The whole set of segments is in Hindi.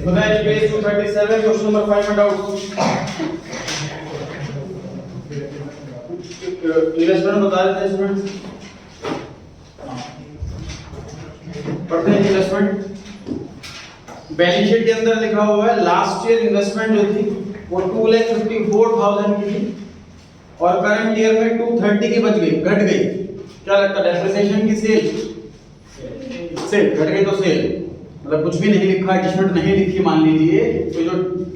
बताइए पेज 237 क्वेश्चन नंबर 5 में डाउट इन्वेस्टमेंट बता रहे थे स्टूडेंट पढ़ते हैं इन्वेस्टमेंट बैलेंस शीट के अंदर लिखा हुआ है लास्ट ईयर इन्वेस्टमेंट जो थी वो 2,54,000 की थी और करंट ईयर में 230 की बच गई घट गई क्या लगता है डेप्रिसिएशन की सेल घट गई तो सेल मतलब कुछ भी नहीं लिखा एडजस्टमेंट नहीं लिखी मान लीजिए तो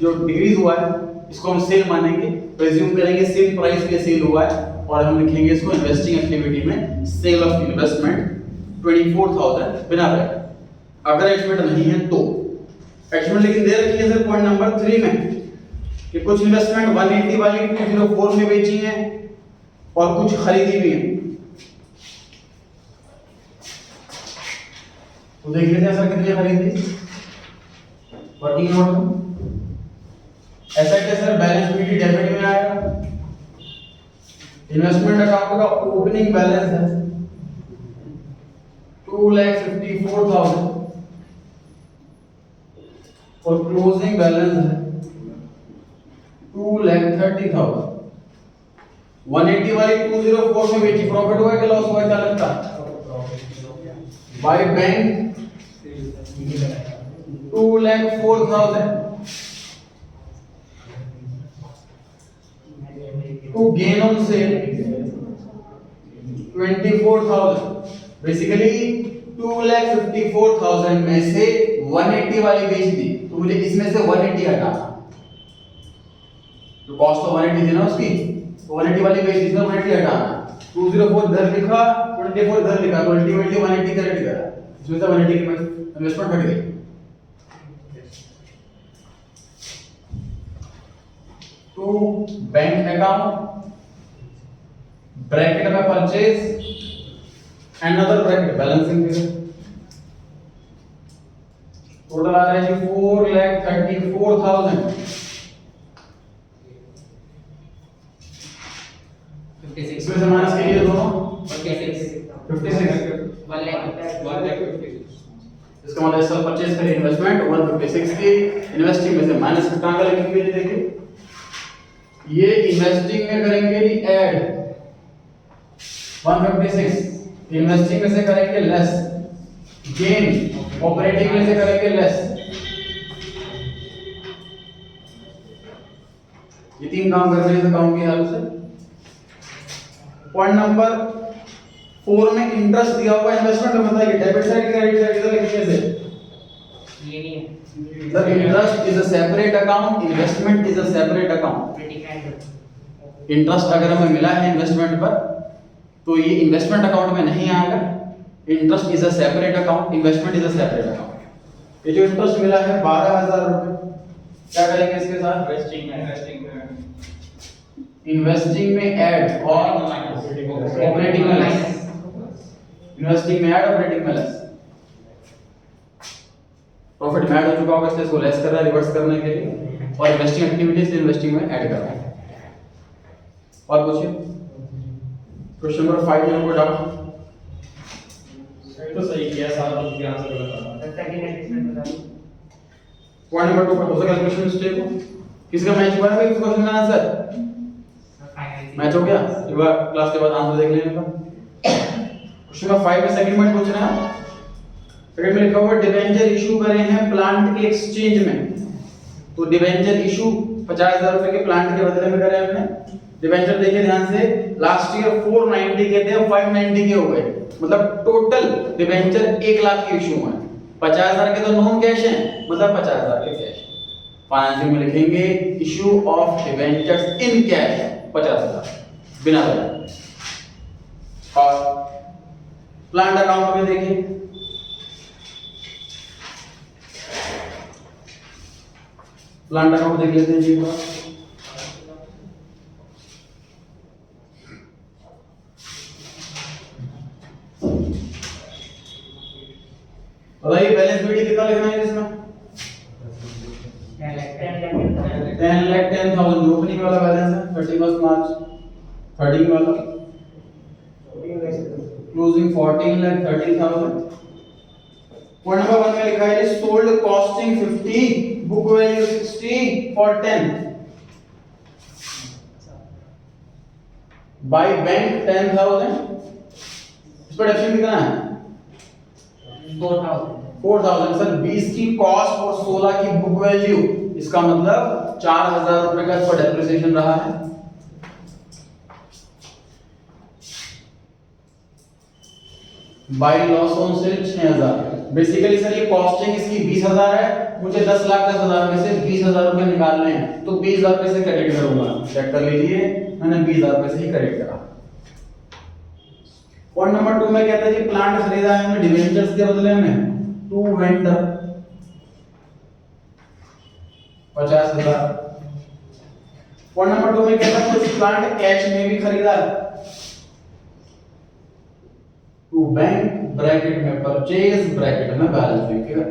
जो डिक्रीज हुआ है इसको हम सेल मानेंगे प्रेज्यूम करेंगे सेल प्राइस पे सेल हुआ है और हम लिखेंगे इसको इन्वेस्टिंग एक्टिविटी में सेल ऑफ इन्वेस्टमेंट 24,000 बिना ब्रैकेट अगर एडजस्टमेंट नहीं है तो एडजस्टमेंट लेकिन दे रखी है सर पॉइंट नंबर 3 में कि कुछ इन्वेस्टमेंट 180 वाली 204 में बेची है और कुछ खरीदी भी है तो देख लेते हैं सर कितनी खरीदी वर्किंग नोट ऐसा क्या सर बैलेंस शीट डेबिट में आएगा इन्वेस्टमेंट अकाउंट का ओपनिंग बैलेंस है 2,54,000 और क्लोजिंग बैलेंस है 2,30,000 180 वाली 204 में बेची प्रॉफिट हुआ कि लॉस हुआ क्या लगता है by bank 2,04,000 to gain on sale 24,000 basically 2,54,000 में से 180 वाली बेच दी तो मुझे इसमें से 180 हटाना जो कॉस्ट ऑफ 180 थी ना उसकी 180 वाली बेच दी इसमें 180 हटाना 204 इधर लिखा 24 इधर लिखा तो अल्टीमेटली 180 करेक्ट करा इसमें से 180 की इन्वेस्टमेंट घट गई टू बैंक अकाउंट ब्रैकेट में purchase another bracket balancing figure total आ रहा है जी 4,34,000 इसमें से माइनस कीजिए दोनों 56 इसका मतलब सब परचेज करें इन्वेस्टमेंट 156 की इन्वेस्टिंग में से माइनस घटाकर लिखेंगे जी देखिए ये इन्वेस्टिंग में करेंगे जी ऐड 156 इन्वेस्टिंग में से करेंगे लेस गेन ऑपरेटिंग में से करेंगे लेस ये तीन काम कर रहे हैं अकाउंट की हेल्प से पॉइंट नंबर 4 में इंटरेस्ट दिया हुआ इन्वेस्टमेंट में बताइए डेबिट साइड क्रेडिट साइड इधर लिखने से ये नहीं है the interest is a separate account investment is a separate account interest अगर हमें मिला है इन्वेस्टमेंट पर तो ये इन्वेस्टमेंट अकाउंट में नहीं आएगा interest is a separate account investment is a separate account ये जो इंटरेस्ट मिला है 12,000 रुपए क्या करेंगे इसके साथ इन्वेस्टिंग में ऐड और ऑपरेटिंग में लेस इन्वेस्टिंग में ऐड ऑपरेटिंग में लेस प्रॉफिट में ऐड हो चुका होगा इसलिए इसको लेस कर रहा है रिवर्स करने के लिए और इन्वेस्टिंग एक्टिविटीज इन्वेस्टिंग में ऐड कर रहा है और पूछिए क्वेश्चन नंबर 5 में कोई डाउट तो सही किया सारा कुछ ध्यान से गलत था पॉइंट नंबर 2 पर हो सका क्वेश्चन मिस्टेक हो किसका मैच हुआ है भाई इस क्वेश्चन का आंसर मैच हो गया एक बार क्लास के बाद आंसर देख लेने का क्वेश्चन नंबर 5 में सेकंड पॉइंट पूछ रहे हैं सेकंड में लिखा हुआ डिबेंचर इशू करे हैं प्लांट के एक्सचेंज में तो डिबेंचर इशू 50,000 रुपए के प्लांट के बदले में करे हमने डिबेंचर देखिए ध्यान से लास्ट ईयर 490 के थे 590 के हो गए मतलब टोटल डिबेंचर 1 लाख के इशू हुए 50,000 के तो नॉन कैश हैं मतलब 50,000 के कैश फाइनेंसिंग में लिखेंगे issue of debentures in cash 50,000 बिना ब्याज और प्लांट अकाउंट में देखिए प्लांट अकाउंट देख लेते हैं जी बताइए बैलेंस शीट कितना लिखना है इसमें 10,10,000 ओपनिंग वाला बैलेंस है 31 मार्च 13 वाला क्लोजिंग 14,30,000। पॉइंट नंबर 1 में लिखा है sold costing 50, book value 60 for 10, by bank 10,000। इस पर एक्शन कितना है? 4,000 सर। 20 की कॉस्ट और 16 की बुक वैल्यू, इसका मतलब 4,000 रुपए का इस पर डेप्रिसिएशन रहा है। By loss on sale 6,000। Basically sir ये कॉस्टिंग इसकी 20,000 है, मुझे 10,10,000 में से 20,000 रुपए निकालने हैं, तो 20,000 रुपए से क्रेडिट करूंगा। चेक कर लीजिए, मैंने 20,000 रुपए से ही क्रेडिट करा। पॉइंट नंबर 2 में कहता है कि प्लांट खरीदा है हमने डिवेंचर्स के बदले में, टू वेंडर 50,000। पॉइंट नंबर 2 में कहता है कुछ प्लांट कैश में भी खरीदा है, टू बैंक ब्रैकेट में परचेज ब्रैकेट में बैलेंस लिखेगा।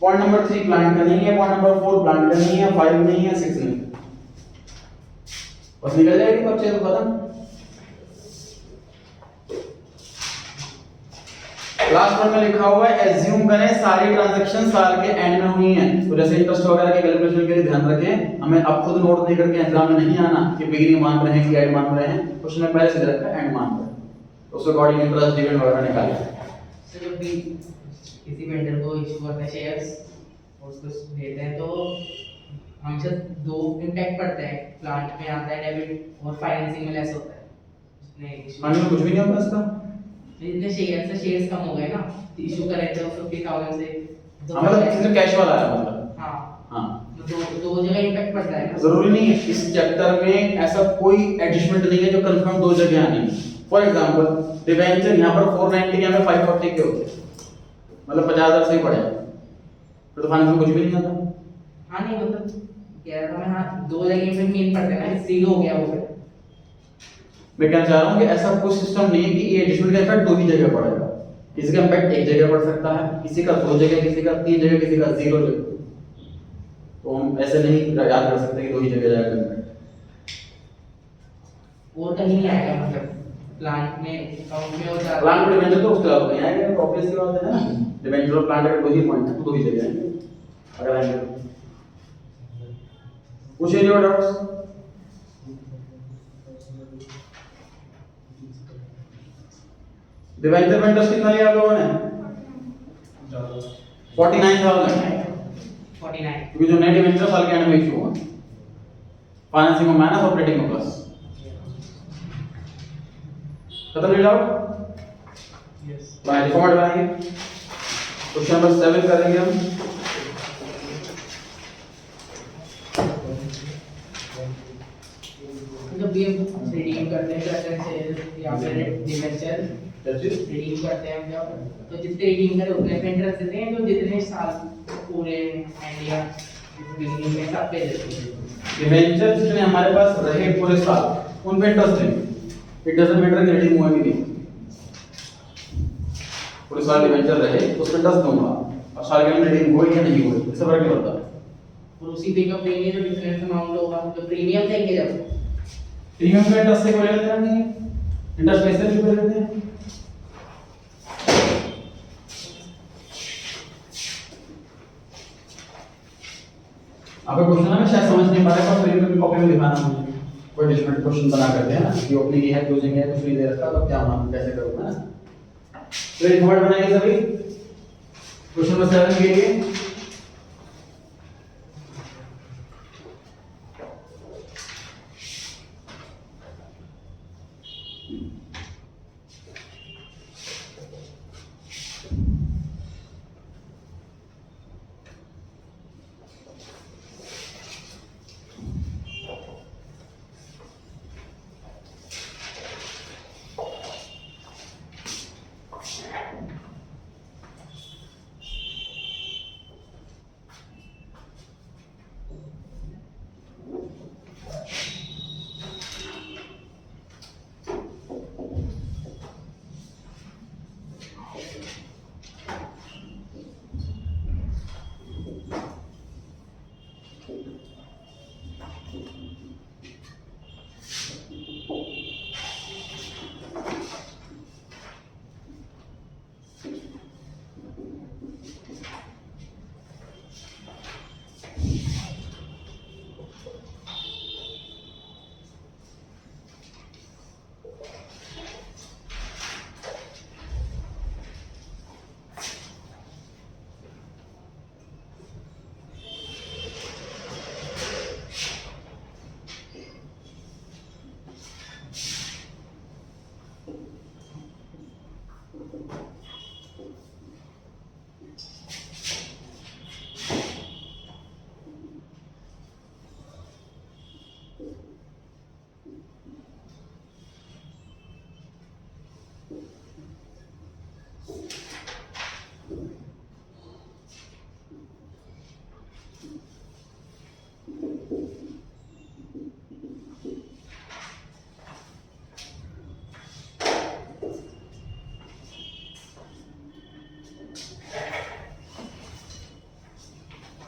पॉइंट नंबर 3 प्लांट का नहीं है, पॉइंट नंबर 4 प्लांट का नहीं है, 5 नहीं है, 6 नहीं है। बस निकल जाएगी परचेज खत्म। लास्ट वन में लिखा हुआ है एज्यूम करें सारी ट्रांजैक्शन साल के एंड में हुई हैं। तो जैसे इंटरेस्ट वगैरह की कैलकुलेशन के लिए ध्यान रखें, हमें अब खुद नोट नहीं करके एग्जाम में नहीं आना कि बिगिनिंग मान रहे हैं कि एंड मान रहे हैं, क्वेश्चन में पहले से दे रखा है एंड मान रहे हैं, तो उसके अकॉर्डिंग इंटरेस्ट डिविडेंड वगैरह निकालें। सर जब भी किसी वेंडर को इशू करते हैं शेयर्स और उसको देते हैं तो हमेशा दो इम्पैक्ट पड़ता है, प्लांट में आता है डेबिट और फाइनेंसिंग में लेस होता है। उसने फंड में कुछ भी नहीं होगा इसका। जितने शेयर्स कम हो गए ना, इशू करे थे 50,000 से मतलब किसी कैश वाला है मतलब। हाँ हाँ तो दो जगह इम्पैक्ट पड़ता है ना। जरूरी नहीं है इस चैप्टर में ऐसा कोई एडजस्टमेंट नहीं है जो कंफर्म दो जगह आनी है। फॉर एग्जांपल डिवेंचर यहाँ पर 490 यहाँ पे 540 के होते, मतलब 50,000 से ही पड़े, फिर तो फाइनेंस में कुछ भी नहीं आता। हाँ नहीं मतलब कह रहा था मैं, हाँ दो जगह इम्पैक्ट मेन पड़ता है ना, सील हो गया वो फिर। मैं कहना चाह रहा हूँ कि ऐसा कोई सिस्टम नहीं है कि ये एडजस्टमेंट का इफेक्ट दो ही जगह पड़ेगा। किसी का इम्पैक्ट एक जगह पड़ सकता है, किसी का दो जगह, किसी का तीन जगह, किसी का 0 जगह। तो हम ऐसे नहीं याद कर सकते कि दो ही जगह जाएगा इम्पैक्ट। और कहीं नहीं आएगा मतलब प्लांट में अकाउंट में और ज्यादा प्लांट डिवेंचर तो उसके अलावा नहीं आएगा, ऑब्वियस सी बात है ना। डिवेंचर और प्लांट का दो ही पॉइंट है, तो दो ही जगह आएंगे अगर आएंगे तो। कुछ नहीं डाउट्स? डिवेंचर में इंटरेस्ट कितना लिया आप लोगों ने? 49,000, 49 क्योंकि जो नए डिवेंचर साल के एंड में इशू हुआ, फाइनेंसिंग में माइनस, ऑपरेटिंग में प्लस। खत्म नहीं डाउट? यस बाय फॉर्मेट बनाएंगे। क्वेश्चन नंबर 7 करेंगे हम। जब भी हम रिडीम करते हैं प्रेफरेंस या फिर डिवेंचर रिडीम करते हैं हम जब, तो जितने रिडीम करें उतने पे इंटरेस्ट देते हैं, तो जितने साल पूरे इंडिया बिगिनिंग में सब पे देते हैं। डिवेंचर जितने हमारे पास रहे पूरे साल उन पे इंटरेस्ट देंगे। इट डजंट मैटर कि रिडीम हुआ कि नहीं, पूरे साल डिवेंचर रहे तो उस पे इंटरेस्ट दूंगा, और साल के अंदर रिडीम हुई या नहीं हुई इससे फर्क नहीं पड़ता। और उसी पे का प्रीमियम जो डिफरेंस अमाउंट होगा तो प्रीमियम देंगे जब प्रीमियम का इंटरेस्ट से कोई लेना देना नहीं है, इंटरेस्ट पैसे भी पे लेते हैं। आपका क्वेश्चन है शायद समझ नहीं पा रहे पर फिर भी कॉपी में दिखाना मुझे कोई डिफरेंट क्वेश्चन बना करते हैं ना कि ओपनिंग है क्लोजिंग है कुछ नहीं दे रखा तो क्या मालूम कैसे करूंगा ना। तो एक वर्ड बनाइए सभी क्वेश्चन नंबर 7 के लिए।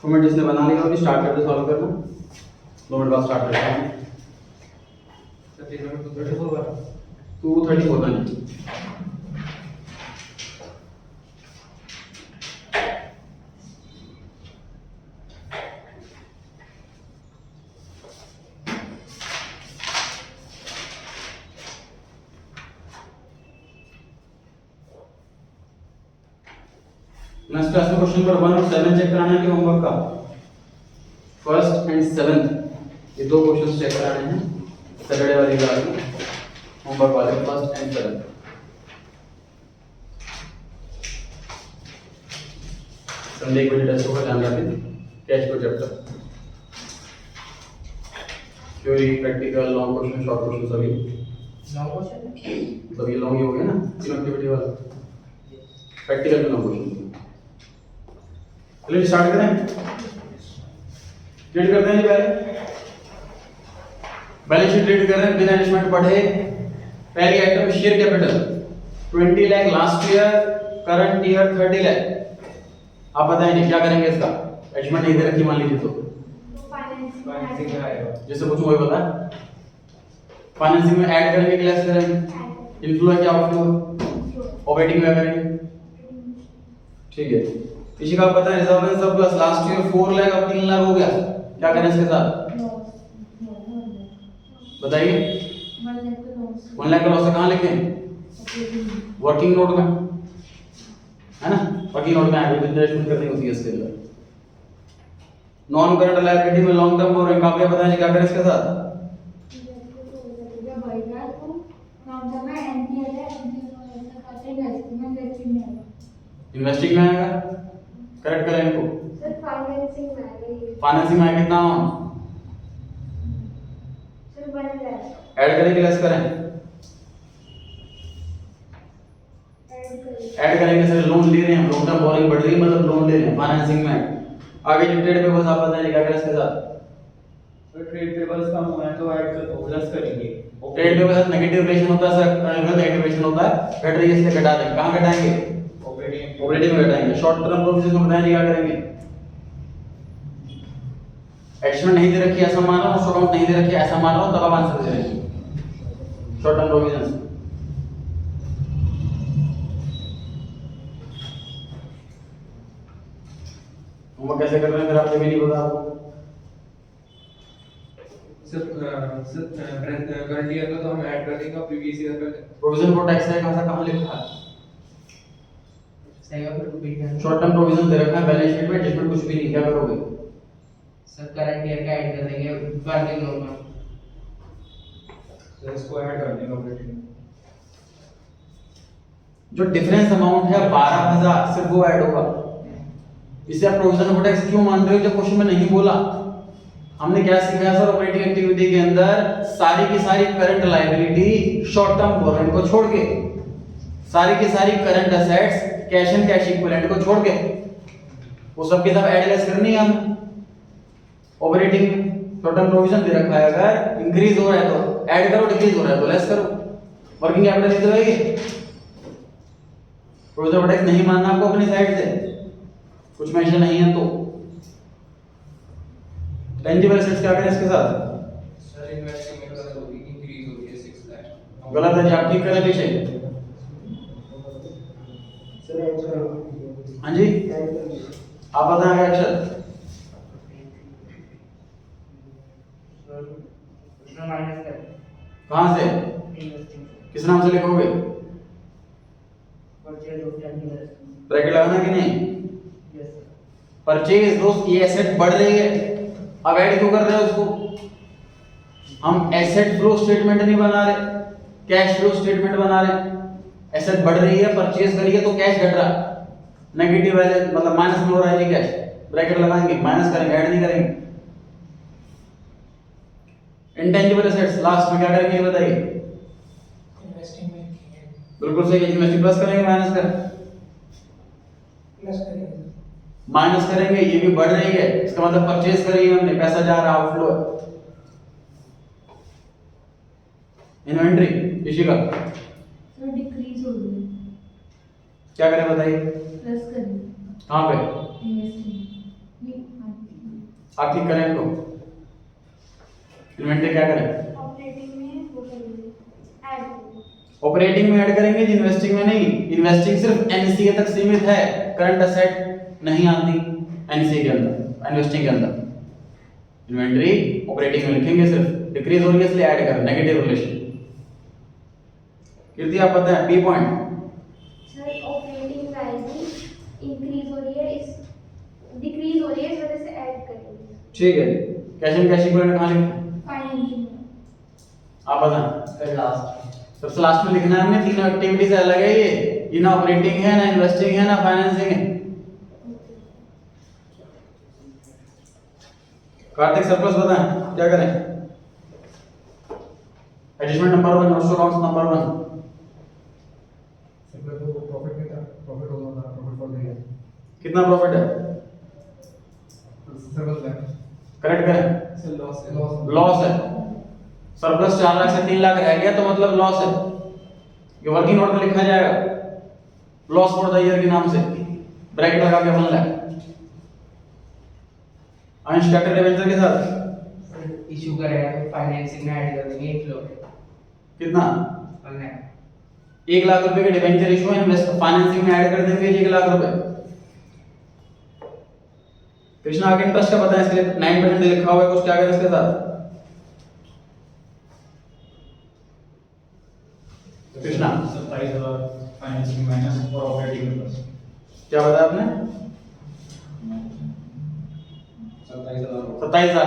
मिनट जिसने बना लिया अभी स्टार्ट करके सॉल्व करना, 2 मिनट बाद स्टार्ट करते हैं। 234 का नहीं। नेक्स्ट क्लास में क्वेश्चन नंबर 1 और 7 चेक कराना है कि होमवर्क का फर्स्ट एंड 7th ये 2 क्वेश्चंस चेक कराने हैं सैटरडे वाली क्लास में, होमवर्क वाले फर्स्ट एंड 7th। संडे को टेस्ट होगा, ध्यान रखें। कैश को chapter theory practical long question short question सभी लॉन्ग क्वेश्चन सब ये लॉन्ग ही हो गया ना, तीन एक्टिविटी वाला प्रैक्टिकल में लॉन्ग क्वेश्चन। चलिए स्टार्ट करें, रीड करते हैं जी। पहले बैलेंस शीट रीड कर रहे हैं, बिना एडजस्टमेंट पढ़े। पहली item share capital 20 lakh last year, current year 30 lakh. आप बताएं क्या करेंगे इसका, एडजस्टमेंट नहीं दे रखी मान लीजिए तो फाइनेंसिंग में आएगा। जैसे कुछ वही बता, फाइनेंसिंग में ऐड करेंगे कि लेस करेंगे, इनफ्लो है क्या आउटफ्लो, ऑपरेटिंग में करेंगे। ठीक है, किसी का पता है reserve and surplus last year 4 lakh अब 3 लाख हो गया, क्या करें इसके साथ बताइए। 1 लाख का लॉस कहाँ लिखें, वर्किंग नोट में है ना, वर्किंग नोट में एडजस्टमेंट करनी होती है इसके अंदर। नॉन करंट लायबिलिटी में लॉन्ग टर्म और काफी बताएं क्या करें इसके साथ। इन्वेस्टिंग में आएगा, करेक्ट करें इनको। सर फाइनेंसिंग में आएगा, फाइनेंसिंग में कितना सर 1 लाख ऐड करें कि लेस करें, ऐड करेंगे सर। लोन ले रहे हैं, लॉन्ग टर्म बोरिंग बढ़ रही है मतलब लोन ले रहे हैं फाइनेंसिंग में। आगे जो ट्रेड पेबल्स आप बताइए क्या करें इसके साथ। तो ट्रेड पेबल्स का है तो ऐड कर तो प्लस करेंगे। ट्रेड पेबल्स साथ नेगेटिव रिलेशन होता है सर, नेगेटिव रिलेशन होता है, घट रही है इसलिए घटा देंगे। कहां घटाएंगे, ऑपरेटिंग में घटाएंगे। शॉर्ट टर्म प्रोविजन में बताएंगे क्या करेंगे, एडजस्टमेंट नहीं दे रखी ऐसा मान लो, शॉर्ट अकाउंट नहीं दे रखी ऐसा मान लो, तब आप आंसर दे देंगे शॉर्ट टर्म प्रोविजन। हम कैसे कर रहे हैं फिर आप, भी नहीं पता आपको। करंट ईयर का तो हम ऐड कर देंगे, प्रीवियस ईयर का प्रोविजन फॉर टैक्स है कहां लिखा है, सही है। फिर रिपीट करना शॉर्ट टर्म प्रोविजन दे रखा है बैलेंस शीट में, जिसमें कुछ भी नहीं, क्या करोगे सर, करंट ईयर का ऐड कर देंगे वर्किंग नोट में। तो इसको ऐड कर देंगे ऑपरेटिंग। जो डिफरेंस अमाउंट है 12,000 सिर्फ वो ऐड होगा। इसे आप प्रोविजन फॉर टैक्स क्यों मान रहे हो जब क्वेश्चन में नहीं बोला। हमने क्या सीखा सर, ऑपरेटिंग एक्टिविटी के अंदर सारी की सारी current liability short term borrowing को छोड़ के, सारी की सारी current assets cash and cash equivalent को छोड़ के, वो सब के सब ऐड लेस करनी है हमें। ऑपरेटिंग शॉर्ट टर्म प्रोविजन दे रखा है, अगर इंक्रीज हो रहा है तो ऐड करो, डिक्रीज हो रहा है तो लेस करो। वर्किंग कैपिटल इधर रहेगी। प्रोविजन फॉर टैक्स नहीं मानना आपको अपनी साइड से, कुछ मेंशन नहीं है तो। टेंजिबल एसेट्स क्या करें इसके साथ, सर इन्वेस्टिंग में प्लस होगी, इंक्रीज होगी है 6 लाख। गलत है जी, आप ठीक करें पीछे। हाँ जी, आप बताएं अक्षर उसमें माइनस कर कहां से, इन्वेस्टिंग किस नाम से लिखोगे, परचेज ऑफ टेंजिबल। ब्रैकेट लगाना कि नहीं। Yes sir. परचेज दोस्त, ये एसेट बढ़ रही है, अब ऐड क्यों कर रहे हो उसको। हम एसेट फ्लो स्टेटमेंट नहीं बना रहे, कैश फ्लो स्टेटमेंट बना रहे। एसेट बढ़ रही है, परचेज करिए तो कैश घट रहा, नेगेटिव है मतलब माइनस में हो रहा है जी कैश, ब्रैकेट लगाएंगे, माइनस करेंगे, ऐड नहीं करेंगे। इंटेंजिबल एसेट्स लास्ट में क्या करेंगे ये बताइए। इन्वेस्टिंग में बिल्कुल सही है, इन्वेस्टिंग प्लस करेंगे माइनस करें, प्लस करेंगे। माइनस करेंगे, ये भी बढ़ रही है, इसका मतलब परचेज करिए हमने, पैसा जा रहा आउटफ्लो है। इन्वेंटरी किसी का सर डिक्रीज हो रही है, क्या करें बताइए, प्लस करेंगे कहां पे, इन्वेस्टिंग आप ठीक करें तो इन्वेंटरी क्या करें? ऑपरेटिंग में वो करेंगे, ऐड करेंगे। ऑपरेटिंग में ऐड करेंगे, इन्वेस्टिंग में नहीं। इन्वेस्टिंग सिर्फ एनसीए तक सीमित है, करंट असेट नहीं आती एनसीए के अंदर, इन्वेस्टिंग के अंदर। इन्वेंटरी ऑपरेटिंग में लिखेंगे, सिर्फ डिक्रीज हो रही है इसलिए ऐड कर, नेगेटिव रिलेशन। कीर्ति आप बताएं B point. Sir operating value increase हो रही है, इस डिक्रीज हो रही है, इस वजह से ऐड करेंगे। ठीक है, कैश एंड कैश इक्विवेलेंट कहां लिखें? फाइनेंसिंग आप बताएं। सर लास्ट सबसे लास्ट में लिखना है हमने, तीनों एक्टिविटी से अलग है ये ना ऑपरेटिंग है, ना इन्वेस्टिंग है, ना फाइनेंसिंग है। कार्तिक सरप्लस बताएं क्या करें? Adjustment number 1, notes to accounts number 1। Surplus तो प्रॉफिट में था, प्रॉफिट होगा था, प्रॉफिट फॉर द ईयर। कितना प्रॉफिट है? सरप्लस है, करेक्ट करें। सर लॉस है। लॉस है। सरप्लस 4 लाख से 3 लाख रह गया तो मतलब लॉस है। ये वर्किंग नोट में लिखा जाएगा लॉस फॉर द ईयर के नाम से, ब्रैकेट लगा के 1 लाख। अंश क्या कर डिबेंचर के साथ? इशू करेगा तो फाइनेंसिंग में ऐड कर देंगे एक फ्लो कितना? 1 1 लाख रुपए के डिबेंचर इशू है, इन्वेस्ट फाइनेंसिंग में ऐड कर देंगे 1 लाख रुपए। कृष्णा आगे इंटरेस्ट का बताएं, इसके लिए 9% लिखा हुआ है, कुछ क्या करें इसके साथ? कृष्णा 27,000 फाइनेंसिंग माइनस और ऑपरेटिंग में प्लस। क्या बताया आपने? 27,000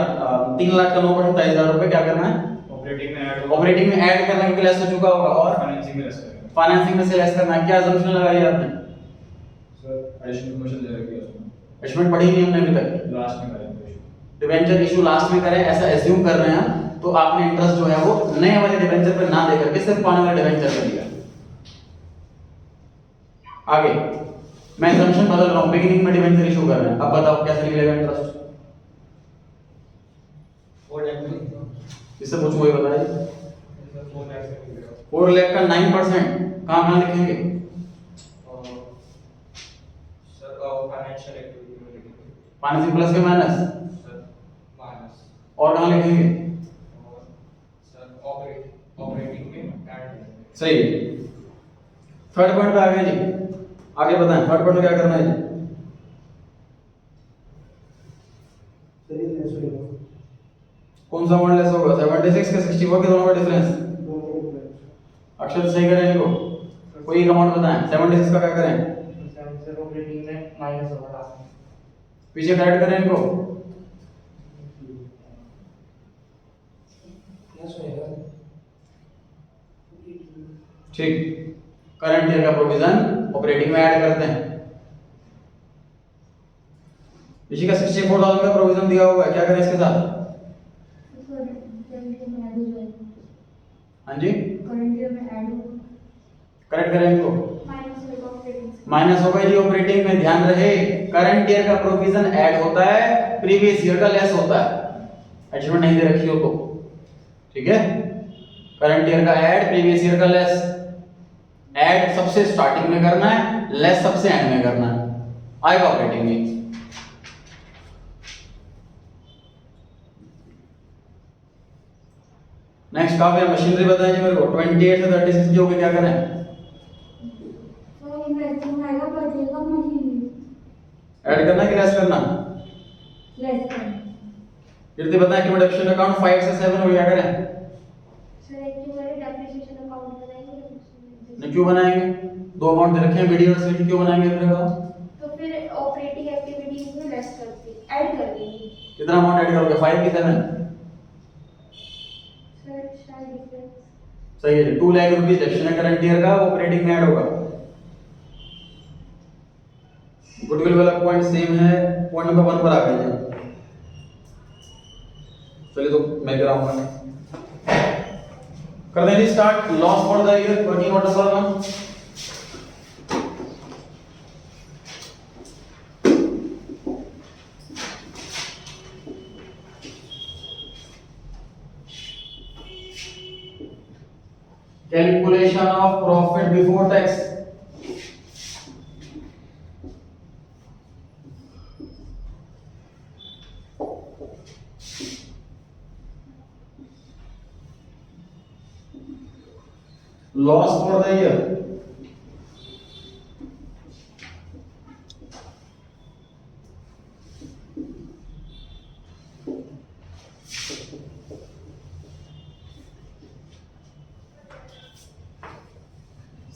3 लाख का 9% 27,000 रुपए क्या करना है? ऑपरेटिंग में ऐड ऑपरेटिंग में ऐड करना क्योंकि लेस हो चुका होगा, और फाइनेंसिंग में लेस करेंगे। फाइनेंसिंग में से लेस करना है। क्या अजम्पशन लगाई है आपने? सर एडिशनल कमीशन दे रखी है उसमें। एस्टिमेट पढ़ी नहीं हमने अभी तक। लास्ट में करेंगे इशू। डिबेंचर इशू लास्ट में करें ऐसा एज्यूम कर रहे हैं, तो आपने इंटरेस्ट जो है वो नए वाले डिबेंचर पे ना देकर के सिर्फ पुराने वाले डिबेंचर पे दिया। आगे मैं अजम्पशन बदल रहा हूं, बिगिनिंग में डिबेंचर इशू कर रहे हैं, अब बताओ कैसे निकलेगा इंटरेस्ट? इससे पूछो, वही बताइए। 4 लाख का 9% कहां लिखेंगे? सर फाइनेंशियल एक्टिविटी में लिखेंगे। फाइनेंसिंग प्लस के माइनस, सर माइनस और कहां लिखेंगे? और सर ऑपरेटिंग में ऐड करेंगे। सही। थर्ड पॉइंट पे आ गए जी, आगे बताएं थर्ड पॉइंट में क्या करना है जी? कौन सा वन लेस होगा? 76 के 64 के दोनों का डिफरेंस। अक्षर सही करें इनको, कोई एक अमाउंट बताएं। 76 का क्या करें? सर ऑपरेटिंग में माइनस होगा लास्ट में। पीछे करेक्ट करें इनको। ठीक, करंट ईयर का प्रोविजन ऑपरेटिंग में ऐड करते हैं। इसी का 64,000 का प्रोविजन दिया हुआ है, क्या करें इसके साथ? हाँ जी, करेक्ट करें इनको। माइनस होगा जी ऑपरेटिंग में, ध्यान रहे करंट ईयर का प्रोविजन ऐड होता है, प्रीवियस ईयर का लेस होता है। एडजस्टमेंट नहीं दे रखी हो तो ठीक है। करंट ईयर का ऐड, प्रीवियस ईयर का लेस। ऐड सबसे स्टार्टिंग में करना है, लेस सबसे एंड में करना है, आएगा ऑपरेटिंग में। नेक्स्ट काफी मशीनरी बताएं जी मेरे को। 28 से 36 जो क्या करें? ऐड करना है कि लेस करना? कीर्ति बताएं कि डिडक्शन अकाउंट 5 से 7 हो क्या करें? क्यों बनाएंगे? दो अमाउंट दे रखे हैं, बीडी और सीडी, क्यों बनाएंगे इधर का? तो फिर ऑपरेटिंग एक्टिविटीज में लेस करके ऐड कर देंगे। कितना अमाउंट ऐड करोगे? 5 की 7? सर शायद डिफरेंस सही है। 2 लाख रुपीस डिडक्शन है करंट ईयर का, वो ऑपरेटिंग में ऐड होगा। गुडविल वाला पॉइंट सेम है, पॉइंट नंबर 1 पर आ गए हैं। चलिए तो मैं कराऊंगा, कर देंगे start. Loss for the year 20 note number 1। Calculation of profit before tax. Loss for the year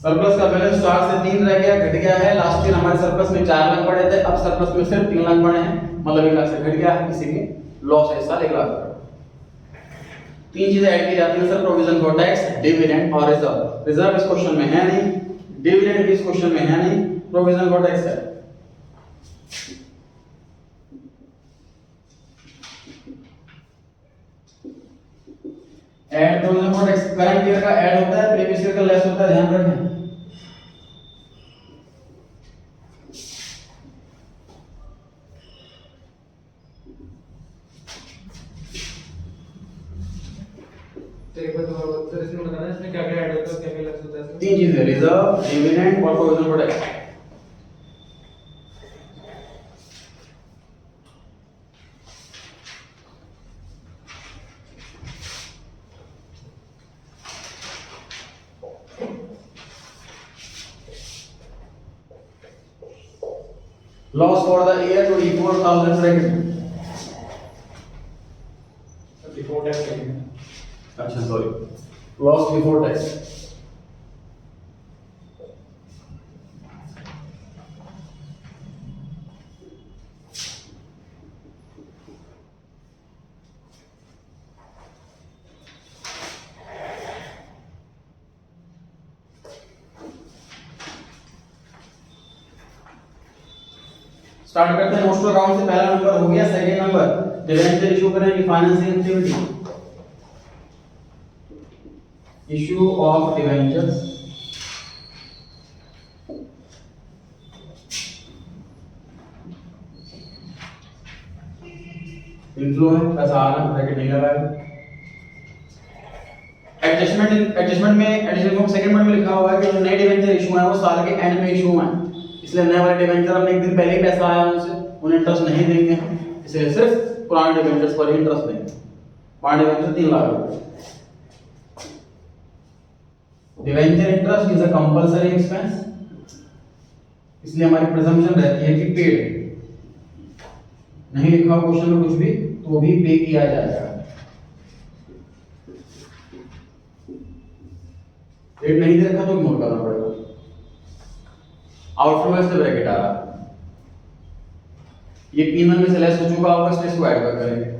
surplus का बैलेंस 4 से 3 रह गया, घट गया है। लास्ट ईयर हमारे सरप्लस में 4 लाख पड़े थे, अब सरप्लस में सिर्फ 3 लाख पड़े हैं, मतलब 1 लाख से घट गया है। किसी के लॉस है इस साल 1 लाख। तीन चीजें ऐड की जाती हैं sir, provision for tax, dividend और रिजर्व। रिजर्व इस क्वेश्चन में है नहीं, डिविडेंड भी इस क्वेश्चन में है नहीं, प्रोविजन फॉर टैक्स है। Add provision for tax current year का ऐड होता है, प्रीवियस ईयर का लेस होता है, ध्यान रखें। एक बार तो इसमें बताना इसमें क्या क्या ऐड होता है, क्या क्या लेस होता है। तीन चीजें, रिजर्व, डिविडेंड और provision for tax. Loss for the year 24,000 bracket. Before tax लिखेंगे। अच्छा sorry, loss before tax. Start करते हैं मोस्ट अकाउंट से। पहला नंबर हो गया, सेकंड नंबर डिवेंचर इशू करेंगे, financing activity, issue of debentures. Inflow है, पैसा आ रहा है, ब्रैकेट नहीं लगाया। एडजस्टमेंट में एडिशनल फॉर्म सेकंड में लिखा हुआ है कि जो नए डिवेंचर इशू है वो साल के एंड में इशू है, इसलिए नए वाले डिवेंचर हमने एक दिन पहले ही पैसा आया उनसे, उन्हें इंटरेस्ट नहीं देंगे, इसलिए सिर्फ पुराने डिवेंचर्स पर ही इंटरेस्ट देंगे। पुराने डिवेंचर 3 लाख रुपए। Debenture interest is a compulsory expense, इसलिए हमारी प्रिजम्पशन रहती है कि पेड। नहीं लिखा क्वेश्चन में कुछ भी तो भी पे किया जाएगा। पेड नहीं दे रखा तो इग्नोर करना पड़ेगा। आउटफ्लो से ब्रैकेट आ रहा, ये P1 में से लेस हो चुका होगा, इसलिए इसको ऐड कर करेंगे।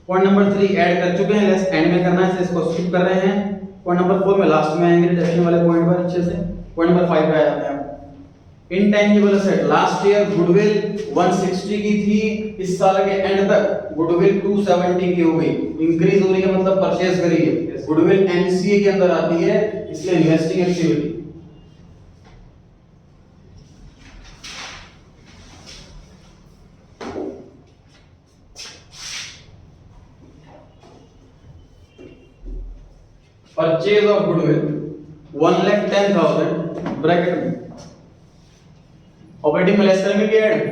पॉइंट नंबर 3 ऐड कर चुके हैं, लेस एंड में करना है, इसलिए इसको स्किप कर रहे हैं। पॉइंट नंबर 4 में लास्ट में आएंगे डिडक्शन वाले पॉइंट पर अच्छे से। पॉइंट नंबर 5 पे आ जाते हैं। Intangible asset, last year goodwill 160 की थी, इस साल के एंड तक गुडविल 270 की हो गई। इंक्रीज हो रही है मतलब परचेज करी है। गुडविल एनसीए के अंदर आती है, इसलिए investing activity. Purchase of goodwill 1,10,000 bracket में। ऑपरेटिंग में लेस करेंगे कि ऐड?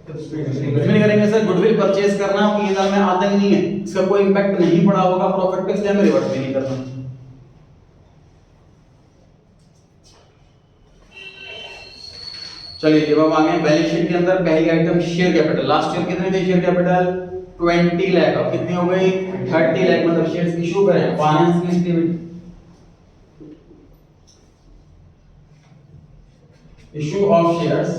कुछ भी नहीं करेंगे सर। गुडविल परचेज करना P&L में आता ही नहीं है, इसका कोई इंपैक्ट नहीं पड़ा होगा प्रॉफिट पे, इसलिए हमें रिवर्स भी नहीं करना। चलिए जब हम आ गए बैलेंस शीट के अंदर, पहली item share capital. Last year कितनी थी शेयर कैपिटल? 20 लाख। अब कितनी हो गई? 30 लाख, मतलब शेयर्स इशू करें, financing activity, issue of shares.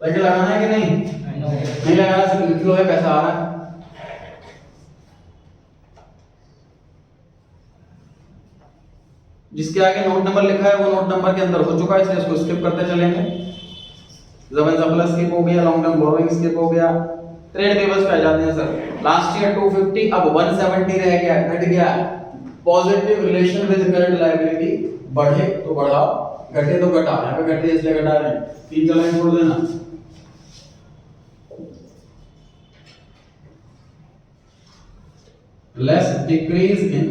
Packet लगाना है कि नहीं? नहीं लगाना, सिर्फ लिख लो है, पैसा आ रहा है। जिसके आगे नोट नंबर लिखा है वो नोट नंबर के अंदर हो चुका है, इसलिए इसको स्किप करते चलेंगे। जबरन सरप्लस स्किप हो गया, लॉन्ग टर्म बोरोइंग स्किप हो गया। ट्रेड पेबल्स पे आ जाते हैं सर। लास्ट ईयर 250, अब 170 रह गया, घट गया। Positive relation with current liability, बढ़े तो बढ़ाओ, घटे तो घटाओ। यहाँ पे घटे इसलिए घटा रहे हैं, 3 लाइन छोड़ देना। Less decrease in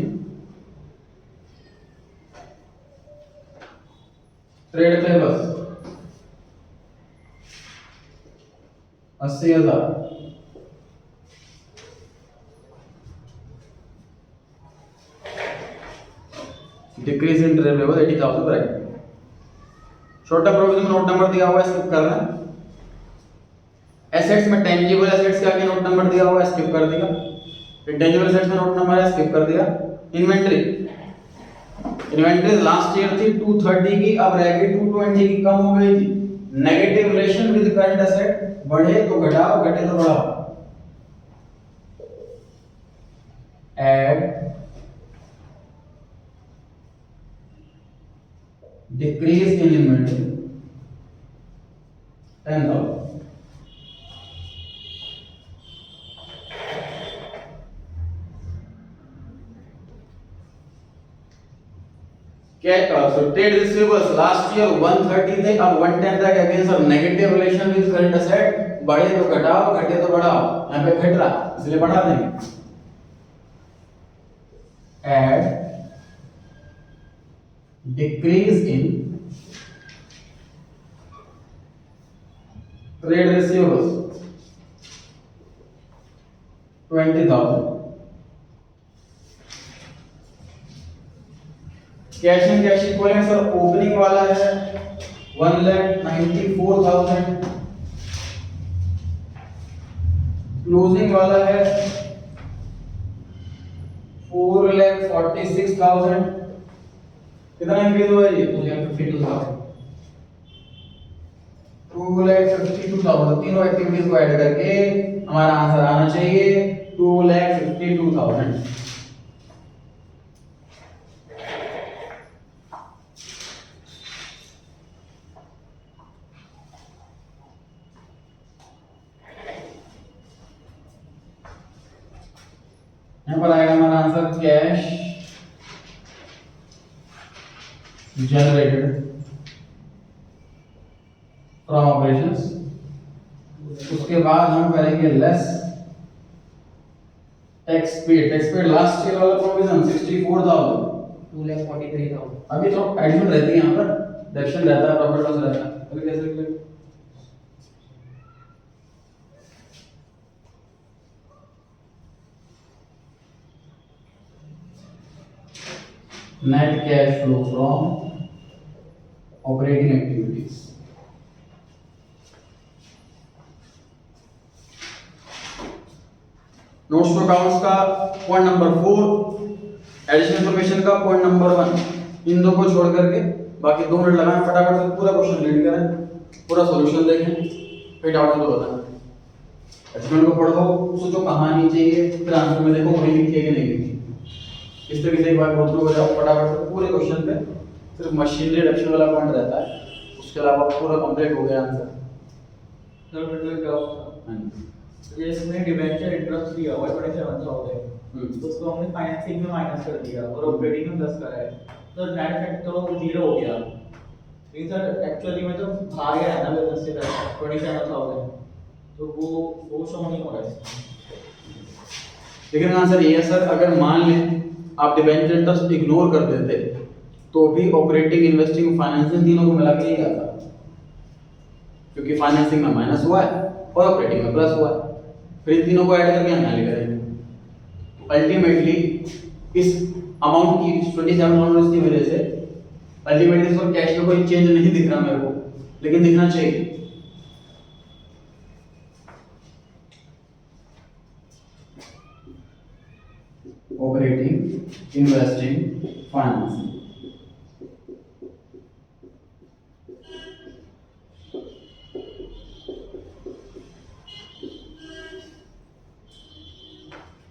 trade payables 80,000, decrease in trade payables 80,000 bracket. Short term provision में नोट नंबर दिया हुआ है, स्किप करना है। एसेट्स में टेंजिबल एसेट्स के आगे नोट नंबर दिया हुआ है, स्किप कर दिया। इंटेंजिबल एसेट्स में नोट नंबर है, स्किप कर दिया। इन्वेंटरी, इन्वेंटरी लास्ट ईयर थी 230 की, अब रह गई 220 की, कम हो गई थी। Negative relation with current asset, बढ़े तो घटाओ, घटे तो बढ़ाओ। Add decrease in inventory 10,000। So trade receivables last year 130 थे, अब 110 तक again sir negative relation with current asset, बढ़े तो घटाओ, घटे तो बढ़ाओ। यहाँ पे घट रहा इसलिए बढ़ा देंगे। Add decrease in trade receivables 20,000। Cash and cash equivalent sir opening वाला है 1,94,000, क्लोजिंग वाला है 4,46,000। कितना इंक्रीज हुआ है ये? 2,52,000। 2,52,000। तीनों एक्टिविटीज को ऐड करके हमारा आंसर आना चाहिए 2,52,000। यहाँ पर आएगा हमारा answer cash generated from operations. उसके बाद हम करेंगे less tax paid. Tax paid last year वाला प्रोविजन 64,000, 2,43,000। अभी तो एडिशन रहती है, यहाँ पर डिडक्शन रहता है, प्रॉफिट लॉस रहता है। अभी कैसे निकलेगा? net cash flow from operating activities। Notes to accounts का पॉइंट नंबर 4, एडिशनल इन्फॉर्मेशन का पॉइंट नंबर 1, इन दो को छोड़ करके बाकी 2 मिनट लगाएं, फटाफट से पूरा क्वेश्चन रीड करें, पूरा सॉल्यूशन देखें, फिर डाउट हो तो बताएं। एस्टिमेट को पढ़ो, सोचो कहाँ आनी चाहिए, फिर आंसर में देखो वही लिखी है कि नहीं लिखी। इस तरीके से एक बार गो थ्रू हो जाओ फटाफट से पूरे क्वेश्चन पे। सिर्फ मशीनरी रिडक्शन वाला पॉइंट रहता है, उसके अलावा पूरा कंप्लीट हो गया आंसर। सर मेरे को डाउट, ये इसमें डिबेंचर इंटरेस्ट दिया हुआ है 27,000, तो उसको हमने फाइनेंसिंग में माइनस कर दिया और ऑपरेटिंग में 10 करा है, तो नेट इफेक्ट तो 0 हो गया। लेकिन सर एक्चुअली में तो भाग गया है ना बिजनेस से 27,000, तो वो शो नहीं हो रहा है। लेकिन आंसर ये है सर, अगर मान लें आप डिबेंचर इंटरेस्ट इग्नोर कर देते तो भी ऑपरेटिंग, इन्वेस्टिंग, फाइनेंसिंग तीनों को मिला के ही आता, क्योंकि फाइनेंसिंग में माइनस हुआ है और ऑपरेटिंग में प्लस हुआ है, फिर इन तीनों को ऐड करके हम ऐड करेंगे। तो अल्टीमेटली इस अमाउंट की 27,000 की वजह से अल्टीमेटली इसमें कैश में कोई चेंज नहीं दिख रहा मेरे को, लेकिन दिखना चाहिए। Operating, investing, financing.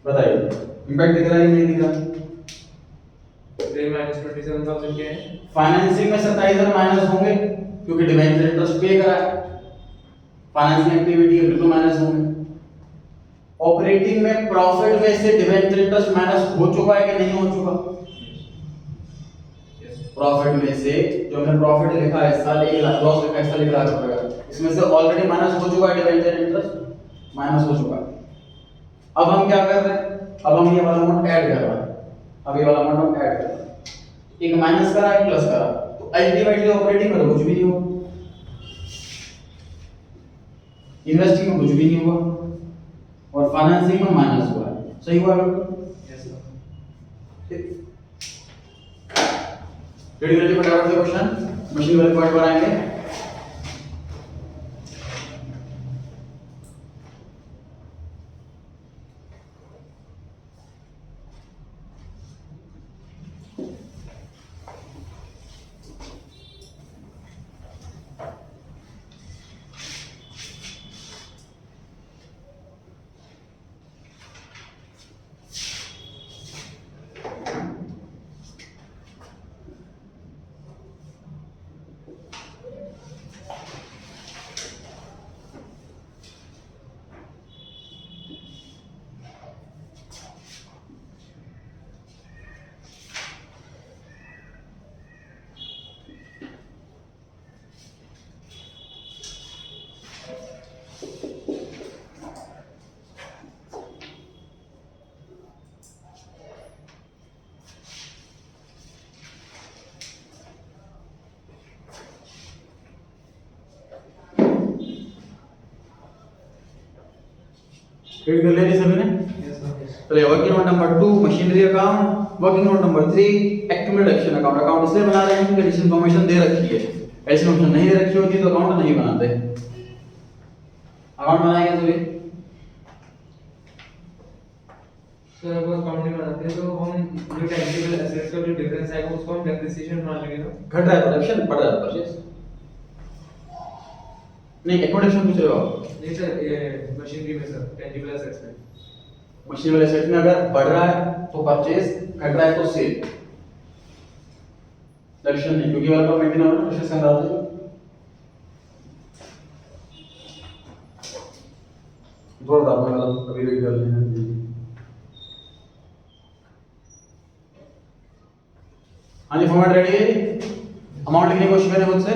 बताइए इम्पैक्ट दिख रहा है कि नहीं दिख रहा? -27,000 के हैं। फाइनेंसिंग में 27,000 माइनस होंगे क्योंकि डिबेंचर इंटरेस्ट पे करा है, फाइनेंसिंग एक्टिविटी है, बिल्कुल माइनस होंगे। ऑपरेटिंग में प्रॉफिट में से डिबेंचर इंटरेस्ट माइनस हो चुका है कि नहीं हो चुका? प्रॉफिट में से जो हमने प्रॉफिट लिखा है इस साल 1 लाख, लॉस लिखा है इस साल 1 लाख रुपए का, इसमें से ऑलरेडी माइनस हो चुका है डिबेंचर इंटरेस्ट, माइनस हो चुका है। अब हम क्या कर रहे हैं, अब हम ये वाला अमाउंट ऐड कर रहे हैं, अब ये वाला अमाउंट हम ऐड कर रहे हैं, एक माइनस करा एक प्लस करा, तो अल्टीमेटली ऑपरेटिंग में तो कुछ भी नहीं हुआ, इन्वेस्टिंग में कुछ भी नहीं हुआ, और फाइनेंसिंग में माइनस हुआ है। सही हुआ बिल्कुल? Yes, sir. रेडी करिए फटाफट से क्वेश्चन, मशीन वाले पॉइंट पर आएंगे। रीड कर लिया सभी ने? Yes, sir. चलिए working note number 2 machinery account, working note number 3 accumulation account. Account इसलिए बना रहे हैं क्योंकि एडिशनल इन्फॉर्मेशन दे रखी है, ऐसी इन्फॉर्मेशन नहीं दे रखी होती तो अकाउंट नहीं बनाते। अकाउंट बनाएंगे सभी? सर अगर अकाउंट नहीं बनाते तो हम जो टेंजिबल एसेट्स का जो डिफरेंस आएगा उसको हम डेप्रिसिएशन मान लेंगे ना। घट रहा है प्रोडक्शन, बढ़ रहा है परचेज, नहीं एक्यूमुलेशन पूछ रहे हो आप? नहीं सर, ये मशीनरी में सर टेंजिबल एसेट्स में। मशीन वाले सेट में अगर बढ़ रहा है तो परचेज, घट रहा है तो सेल। लक्षण नहीं, क्योंकि वाला मेंटेन होना प्रोसेस कर रहा था। जोर दाब वाला अभी रीड कर लेना। हाँ जी, फॉर्मेट रेडी है? अमाउंट लिखने की कोशिश करें मुझसे।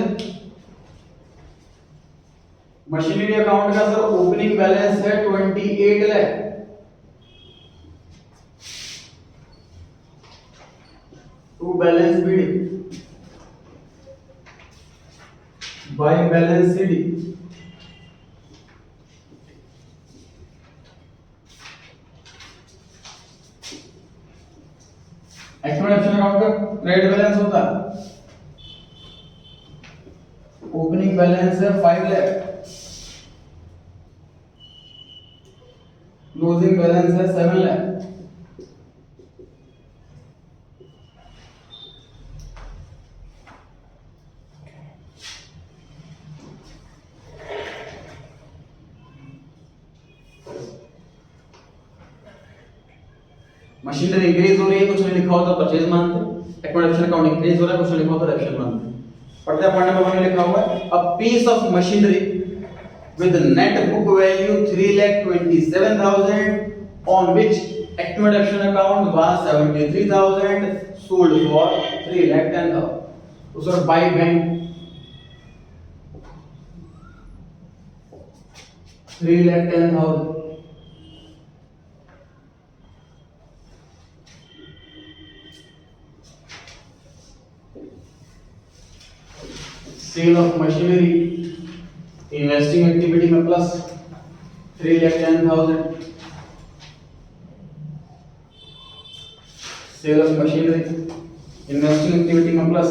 मशीनरी अकाउंट का सर ओपनिंग बैलेंस है 28 lakh, to balance BD by balance CD, accumulation account का क्रेडिट बैलेंस होता है, ओपनिंग बैलेंस है 5 लाख, क्लोजिंग बैलेंस है 7 लाख। मशीनरी इंक्रीज हो रही है, कुछ नहीं लिखा होता परचेज मानते, एक्यूमुलेशन अकाउंट इंक्रीज हो रहा है, कुछ नहीं लिखा होता डेबिट मानते। पढ़ते हैं पॉइंट नंबर 1 में लिखा हुआ है a piece of machinery with net book value 3,27,000 on which accumulation account was 73,000 sold for 3,10,000. उसको buy bank 3,10,000. Sale of machinery investing activity में plus 3,10,000, sale of machinery investing activity में प्लस,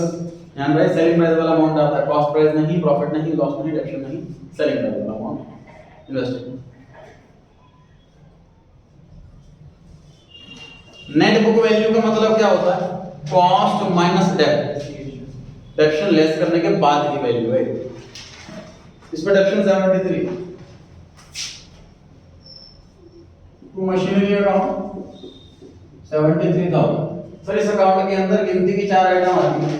ध्यान रहे सेलिंग प्राइस वाला अमाउंट आता है, कॉस्ट प्राइस नहीं, प्रॉफिट नहीं, लॉस नहीं, डेबिट नहीं, सेलिंग प्राइस वाला amount investing. Net book value का मतलब क्या होता है? कॉस्ट माइनस डेप्शन लेस करने के बाद की वैल्यू है। इसमें depreciation 73, to machinery account 73,000। Sir इस अकाउंट के अंदर गिनती की 4 आइटम आती हैं,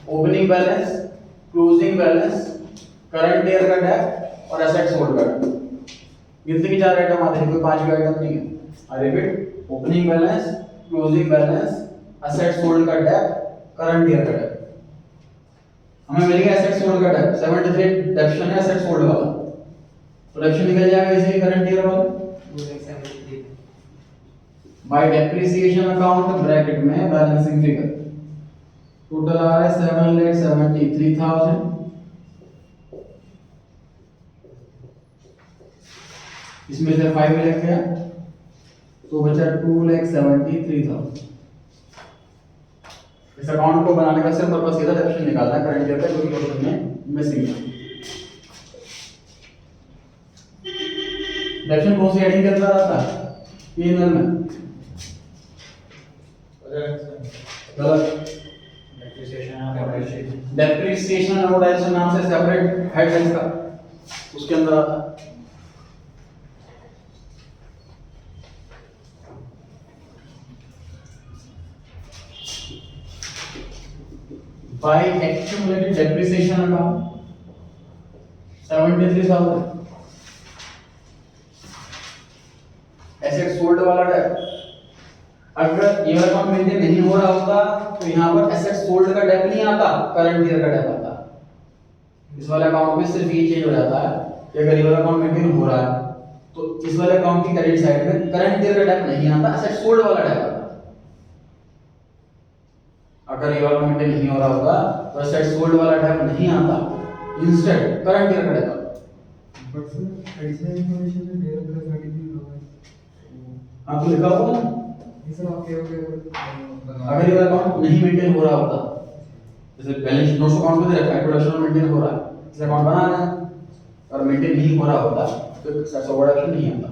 opening balance, closing balance, current year का डेट और एसेट्स होल्ड का डेट। गिनती की 4 आइटम आती है, कोई 5 आइटम नहीं है। I repeat, opening balance, closing balance, assets hold का डेट, करंट ईयर का डेट। हमें मिल गया एसेट्स होल्ड का डेट 73, डेप्शन है एसेट्स होल्ड वाला, तो डेप्शन निकल जाएगा इसे करंट ईयर वाला। बाय डेप्रिसिएशन अकाउंट ब्रैकेट में बैलेंसिंग फिगर टोटल आ रहा है 773,000। इसमें से 5 लग गया तो बचा 2,73,000। इस अकाउंट को बनाने का सिर्फ पर्पस ये था डेप्रिसिएशन निकालना करंट ईयर का, जो कि क्वेश्चन में मिसिंग है। डेप्रिसिएशन कौन सी हेडिंग के अंदर आता है? P&L में गलत। डेप्रिसिएशन अमोर्टाइजेशन नाम से सेपरेट हेड है इसका, उसके अंदर आता है। By accumulated depreciation account 73,000। Asset sold वाला डेप, अगर ये अकाउंट मेंटेन नहीं हो रहा होता तो यहाँ पर एसेट सोल्ड का डेप नहीं आता, करंट ईयर का डेप आता। इस वाले अकाउंट में सिर्फ ये चेंज हो जाता है कि अगर ये वाला अकाउंट मेंटेन हो रहा है तो इस वाले अकाउंट की क्रेडिट साइड में करंट ईयर का डेप नहीं आता, एसेट सोल्ड वाला डेप आता। अगर ये वाला मेंटेन नहीं हो रहा होगा तो एसेट सोल्ड वाला डेप नहीं आता, इंस्टेड करंट ईयर का डेप आता। बट सर ऐसा इन्फॉर्मेशन है डेयर प्लस 33 होगा। हां तो लिखा हुआ ना, ये सब आपके अगर ये वाला अकाउंट नहीं मेंटेन हो रहा होता, जैसे बैलेंस नोट्स अकाउंट में दे रखा है प्रोडक्शन मेंटेन हो रहा है, इस अकाउंट बना रहे हैं, और मेंटेन नहीं हो रहा होता तो एसेट सोल्ड डेप नहीं आता।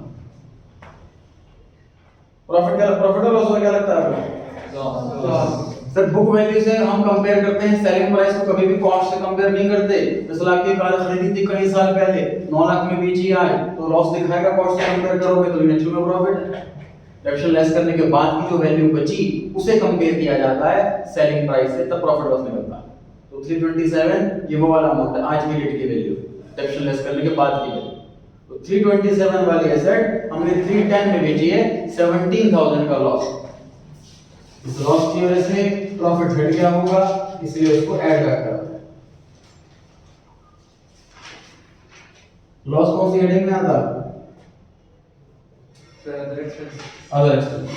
प्रॉफिट और लॉस क्या लगता है आपको? सर बुक वैल्यू से हम कंपेयर करते हैं, सेलिंग प्राइस को कभी भी कॉस्ट से कंपेयर नहीं करते। 10 लाख की कार खरीदी थी कई साल पहले, 9 लाख में बेची है तो लॉस दिखाएगा, कॉस्ट से कंपेयर करोगे तो नेचुरल में प्रॉफिट है। एक्शन लेस करने के बाद की जो वैल्यू बची उसे कंपेयर किया जाता है सेलिंग प्राइस से, तब प्रॉफिट लॉस निकलता है। तो 327 ये वो वाला अमाउंट है आज की डेट की वैल्यू, एक्शन लेस करने के बाद की वैल्यू। तो 327 वाली एसेट हमने 310 में बेची है, 17,000 का लॉस। इस लॉस की वजह से प्रॉफिट घट गया होगा, इसलिए उसको ऐड बैक करा। लॉस कौन सी हेडिंग में आता है? Other expense.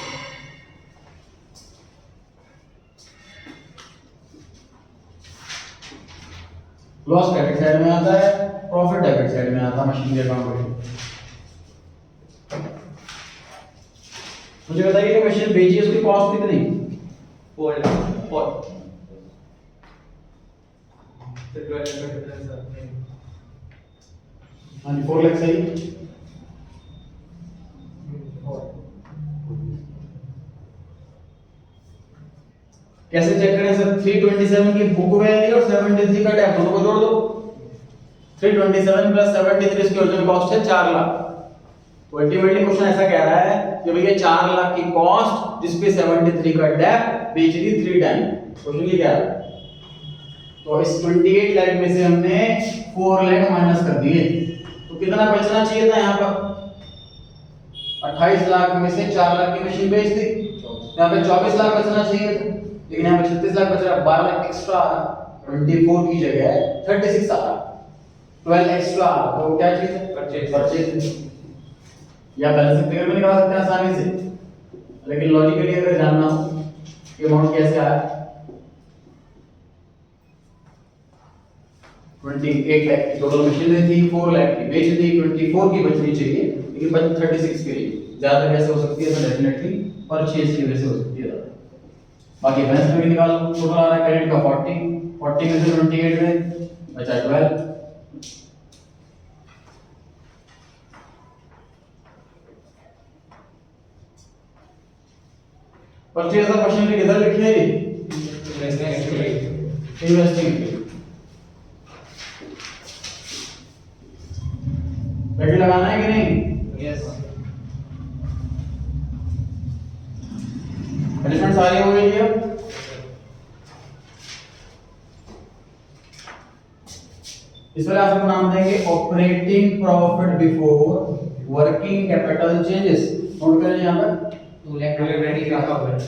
Loss credit side में आता है, प्रॉफिट डेबिट साइड में आता है मशीनरी अकाउंट। मुझे बताइए कि मशीन बेची उसकी कॉस्ट कितनी? 4 हाँ 4 लाख सही। कैसे चेक करें सर? 327 की बुक वैल्यू और 73 का डेप्ट दोनों को जोड़ दो। 327 प्लस 73 इसकी ओरिजिनल कॉस्ट है 4 लाख। तो अल्टीमेटली क्वेश्चन ऐसा कह रहा है कि भैया 4 लाख की कॉस्ट जिस पे 73 का डेप्ट बेच दी 3 टाइम। क्वेश्चन ये क्या है? तो इस 28 लाख में से हमने 4 लाख माइनस कर दिए, तो कितना बचना चाहिए था यहाँ पर? 28 लाख में से 4 लाख की मशीन बेच दी, यहाँ पे 24 लाख बचना चाहिए था, लेकिन यहाँ पे 36 लाख बच रहा, 12 लाख एक्स्ट्रा। 24 की जगह 36 आ रहा, 12 एक्स्ट्रा। तो क्या चीज है? परचेज। या बैलेंसिंग फिगर में निकाल सकते हैं आसानी से, लेकिन लॉजिकली अगर जानना हो कि अमाउंट कैसे आया, 28 लाख की टोटल मशीन थी, 4 लाख की बेच दी, 24 की बचनी चाहिए, लेकिन बच 36 के लिए। ज्यादा कैसे हो सकती है? तो डेफिनेटली परचेज की वजह से हो सकती है। बाकी बैलेंस में निकालो, टोटल आ रहा है क्रेडिट का 40 में से 28 में बचा 12। परचेज ऑफ मशीनरी किधर लिखी है? इन्वेस्टिंग। ब्रैकेट लगाना है कि नहीं? यस। एडजस्टमेंट सारी हो गई है। इस पर आप नाम देंगे operating profit before working capital changes. Note करें यहां पर 2 लाख ऑलरेडी रखा हुआ है।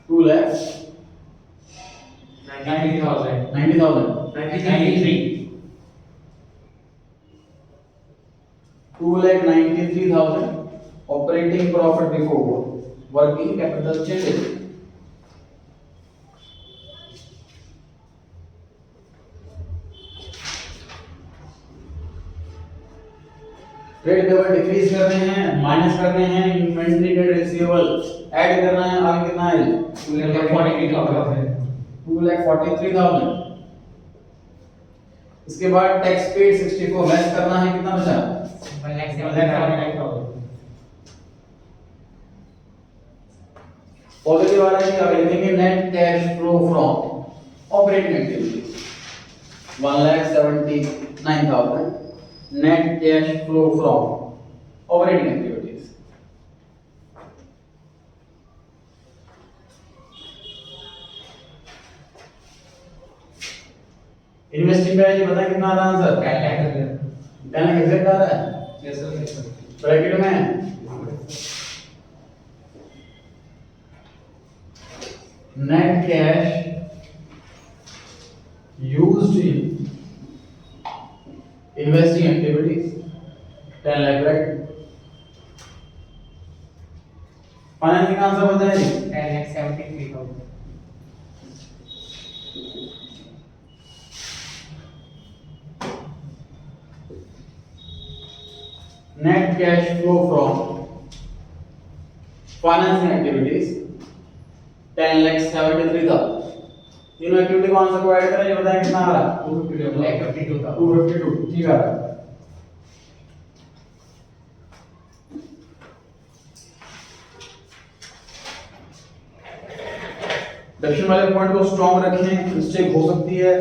2 lakh 90,000 93,000 2,93,000 operating profit before working capital changes. Trade payable decrease करने हैं, माइनस करने हैं, इन्वेंटरी ट्रेड रिसीवेबल ऐड करना है, आगे कितना है 2,43,000। इसके बाद टैक्स पेड 64 लेस करना है, कितना बचा 1,79,000। पॉजिटिव आ रहा है कि अब लिखेंगे net cash flow from operating activities 1,79,000 net cash flow from operating activities. Investing का ये बताएं कितना आ रहा है आंसर 10 लाख एग्जैक्ट आ रहा है यस सर ब्रैकेट में net cash used in investing activities 10 lakh, right? Financing का आंसर बताइए 10,73,000। net cash flow from financing activities 10,73,000। तीनों एक्टिविटी को आंसर को ऐड करें, ये बताएं कितना आ रहा है 252,000। 252 ठीक आ रहा है। डेसिमल वाले पॉइंट को स्ट्रांग रखें, मिस्टेक हो सकती है।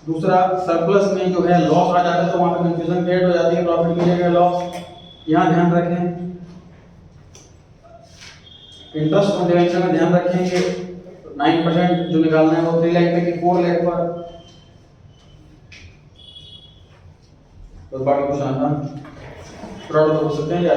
दूसरा सरप्लस में जो है लॉस आ जाता है तो वहां पे कंफ्यूजन क्रिएट हो जाती है, प्रॉफिट की जगह लॉस, यहां ध्यान रखें। इंटरेस्ट ऑन डिवेंचर में ध्यान रखेंगे 9% जो निकालना है वो 3 लाख पे कि 4 लाख पर। तो बाकी कुछ आसान फ्रॉड हो सकते हैं या